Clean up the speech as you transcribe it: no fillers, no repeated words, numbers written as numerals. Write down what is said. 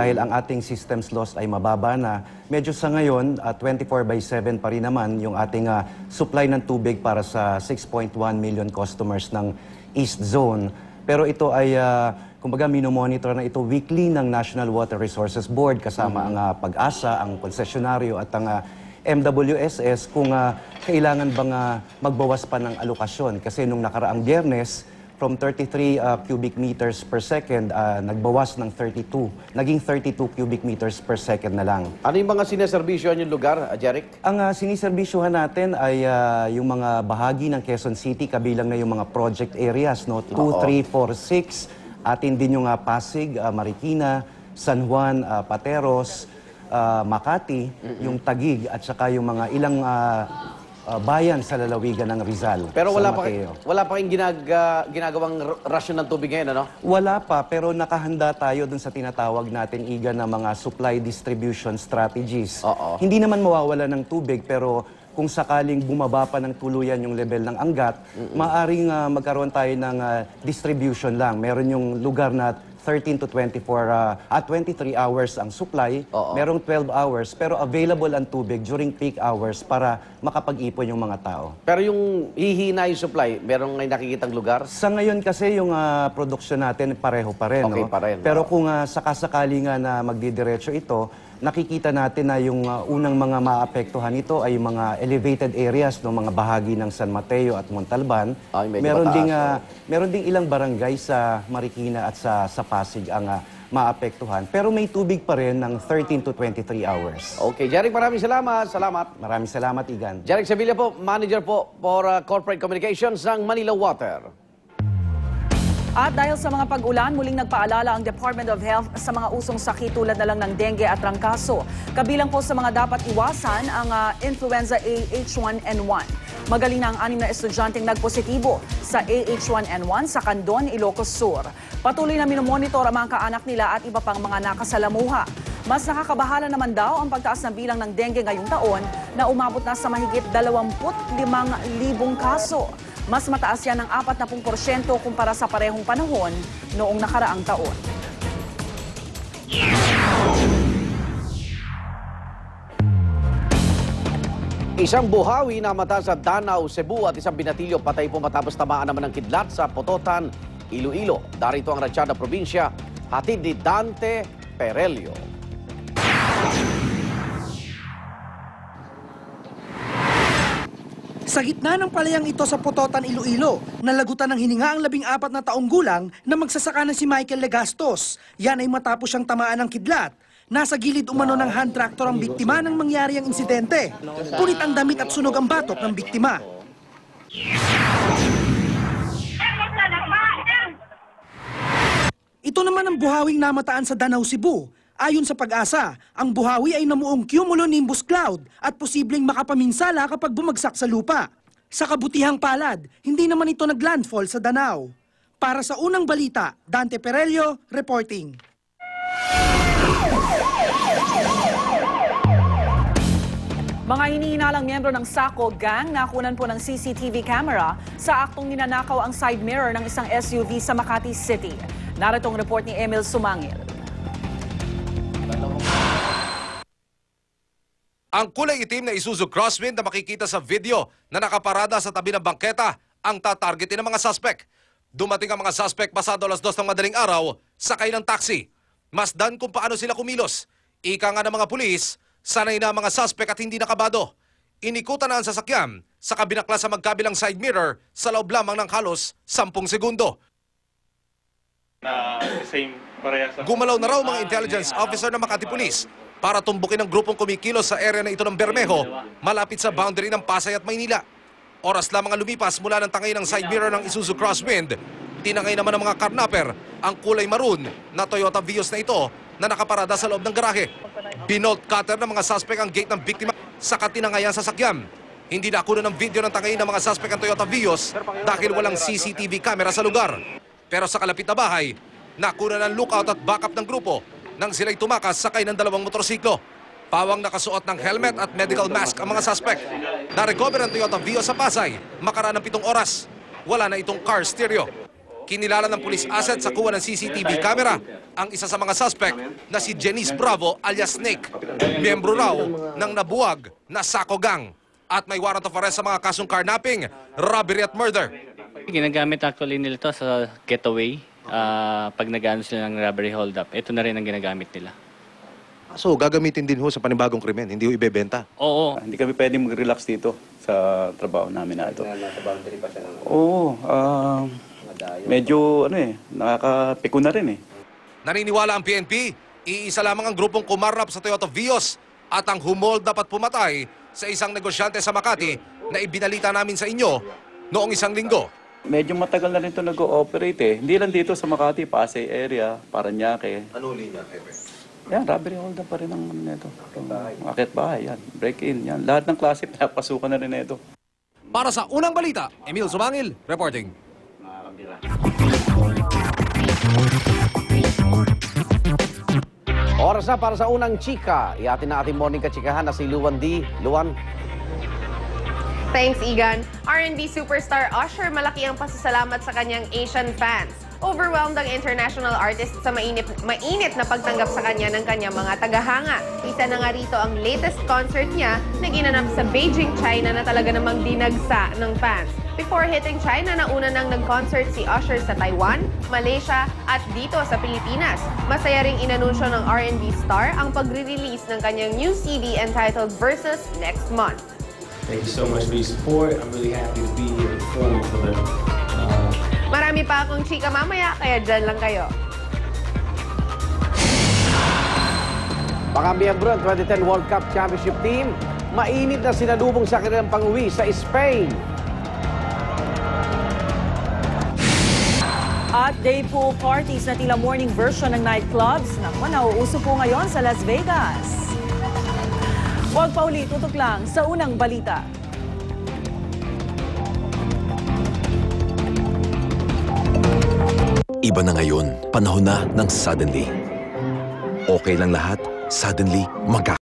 dahil ang ating systems loss ay mababa na. Medyo sa ngayon, 24/7 pa rin naman yung ating supply ng tubig para sa 6.1 million customers ng East Zone. Pero ito ay, kumbaga, minomonitor na ito weekly ng National Water Resources Board kasama ang PAG-ASA, ang konsesyonaryo at ang MWSS kung kailangan bang magbawas pa ng alokasyon. Kasi nung nakaraang Biyernes, from 33 cubic meters per second, nagbawas ng 32. Naging 32 cubic meters per second na lang. Ano yung mga sineserbisyohan yung lugar, Jeric? Ang siniserbisyuhan natin ay yung mga bahagi ng Quezon City, kabilang na yung mga project areas, no? 2, 3, 4, 6. Atin din yung Pasig, Marikina, San Juan, Pateros, Makati, yung Taguig, at saka yung mga ilang bayan sa lalawigan ng Rizal. Pero wala pa kayong ginagawang rasyon ng tubig ngayon, ano? Wala pa, pero nakahanda tayo dun sa tinatawag natin, Igan, na mga supply distribution strategies. Hindi naman mawawala ng tubig, pero kung sakaling bumaba pa ng tuluyan yung level ng Angat, maaring magkaroon tayo ng distribution lang. Meron yung lugar na 13 to 23 hours ang supply, merong 12 hours, pero available ang tubig during peak hours para makapag-ipon yung mga tao. Pero yung hihina yung supply, merong ngay nakikitang lugar? Sa ngayon kasi yung produksyon natin pareho pa rin. Okay, no? pa rin. Pero kung sakasakali nga na magdidiretso ito, nakikita natin na yung unang mga maapektuhan ito ay yung mga elevated areas, no, mga bahagi ng San Mateo at Montalban. Meron ding ilang barangay sa Marikina at sa Pasig ang maapektuhan. Pero may tubig pa rin ng 13 to 23 hours. Okay, Jeric, maraming salamat. Maraming salamat, Igan. Jeric Sevilla po, Manager po for Corporate Communications ng Manila Water. At dahil sa mga pag-ulan, muling nagpaalala ang Department of Health sa mga usong sakit tulad na lang ng dengue at trangkaso. Kabilang po sa mga dapat iwasan ang influenza AH1N1. Magaling na ang 6 na estudyanteng nagpositibo sa AH1N1 sa Candon, Ilocos Sur. Patuloy na minomonitor ang mga kaanak nila at iba pang mga nakasalamuha. Mas nakakabahala naman daw ang pagtaas ng bilang ng dengue ngayong taon na umabot na sa mahigit 25,000 kaso. Mas mataas yan ng 40% kumpara sa parehong panahon noong nakaraang taon. Isang buhawi na mata sa Danau, Cebu at isang binatilyo patay po matapos tamaan naman ng kidlat sa Pototan, Iloilo. Darito ang Ratsyada Probinsya, hatid ni Dante Perelio. Sa gitna ng palayang ito sa Pototan, Iloilo, nalagutan ng hininga ang 14 na taong gulang na magsasaka na si Michael Legastos. Yan ay matapos siyang tamaan ng kidlat. Nasa gilid umano ng hand tractor ang biktima nang mangyari ang insidente. Punit ang damit at sunog ang batok ng biktima. Ito naman ang buhawing namataan sa Danau, Cebu. Ayon sa PAG-ASA, ang buhawi ay namuong cumulonimbus cloud at posibleng makapaminsala kapag bumagsak sa lupa. Sa kabutihang palad, hindi naman ito naglandfall sa Danau. Para sa unang balita, Dante Perelio, reporting. Mga hinihinalang miyembro ng Saco Gang nakunan po ng CCTV camera sa aktong ninanakaw ang side mirror ng isang SUV sa Makati City. Narito ang report ni Emil Sumangil. Ang kulay itim na Isuzu Crosswind na makikita sa video na nakaparada sa tabi ng bangketa ang tatargetin ng mga suspect. Dumating ang mga suspect pasado alas 2 ng madaling araw, sakay ng taxi. Masdan kung paano sila kumilos. Ika nga ng mga pulis, sanay na mga suspect at hindi nakabado. Inikutan na ang sasakyan sa kabinaklas sa magkabilang side mirror sa loob lamang ng halos 10 segundo. Gumalaw na raw mga intelligence officer ng Makati Police para tumbukin ang grupong kumikilos sa area na ito ng Bermejo, malapit sa boundary ng Pasay at Maynila. Oras lamang ang lumipas mula ng tangay ng side mirror ng Isuzu Crosswind. Tinangay naman ng mga karnaper ang kulay maroon na Toyota Vios na ito na nakaparada sa loob ng garahe. Binolt cutter ng mga suspect ang gate ng biktima sa katinangayan sa sakyan. Hindi nakuha ng video ng tangay ng mga suspect ang Toyota Vios dahil walang CCTV camera sa lugar. Pero sa kalapit na bahay, nakuha ng lookout at backup ng grupo nang sila'y tumakas sakay ng 2 motorsiklo. Pawang nakasuot ng helmet at medical mask ang mga suspect. Na-recover ang Toyota Vios sa Pasay, makaraan ng 7 oras. Wala na itong car stereo. Kinilala ng police asset sa kuha ng CCTV camera ang isa sa mga suspect na si Jenice Bravo alias Snake. Miyembro raw ng nabuwag na Sako Gang at may warrant of arrest sa mga kasong carnapping, robbery at murder. Ginagamit actually nila to sa getaway. Pag nag-ano sila ng robbery hold-up, ito na rin ang ginagamit nila. So gagamitin din ho sa panibagong krimen, hindi ho ibebenta? Oo. Hindi kami pwede mag-relax dito sa trabaho namin na ito. Oo, medyo nakakapiko na rin eh. Naniniwala ang PNP, iisa lamang ang grupong kumarnap sa Toyota Vios at ang humold dapat pumatay sa isang negosyante sa Makati na ibinalita namin sa inyo noong isang linggo. Medyo matagal na rin ito nag-ooperate eh. Hindi lang dito sa Makati, Pasay area, Parañaque. Ano linya, Yan, robbery hold-up pa rin ang nito. Akit bahay, yan. Break-in, yan. Lahat ng klase, pinapasukan na rin ito. Para sa unang balita, Emil Sumangil, reporting. Oras na para sa unang chika. Iatin na ating morning kachikahan na si Luan D. Luan. Thanks, Igan. R&B superstar Usher malaki ang pasasalamat sa kanyang Asian fans. Overwhelmed ang international artist sa mainit na pagtanggap sa kanya ng kanyang mga tagahanga. Isa na nga rito ang latest concert niya na ginanap sa Beijing, China na talaga namang dinagsa ng fans. Before hitting China, nauna nang nag-concert si Usher sa Taiwan, Malaysia at dito sa Pilipinas. Masaya ring inanunsyo ng R&B star ang pagre-release ng kanyang new CD entitled Versus next month. Thank you so much for your support. I'm really happy to be here performing for them. Marami pa akong chika mamaya, kaya dyan lang kayo. Mga miyembro ng 2010 World Cup Championship Team, mainit na sinalubong sa kanilang pang-uwi sa Spain. At day pool parties na tila morning version ng nightclubs. Naku, nauuso po ngayon sa Las Vegas. Huwag pa uli, tutok lang sa unang balita. Iba na ngayon, panahon na ng suddenly. Okay lang lahat, suddenly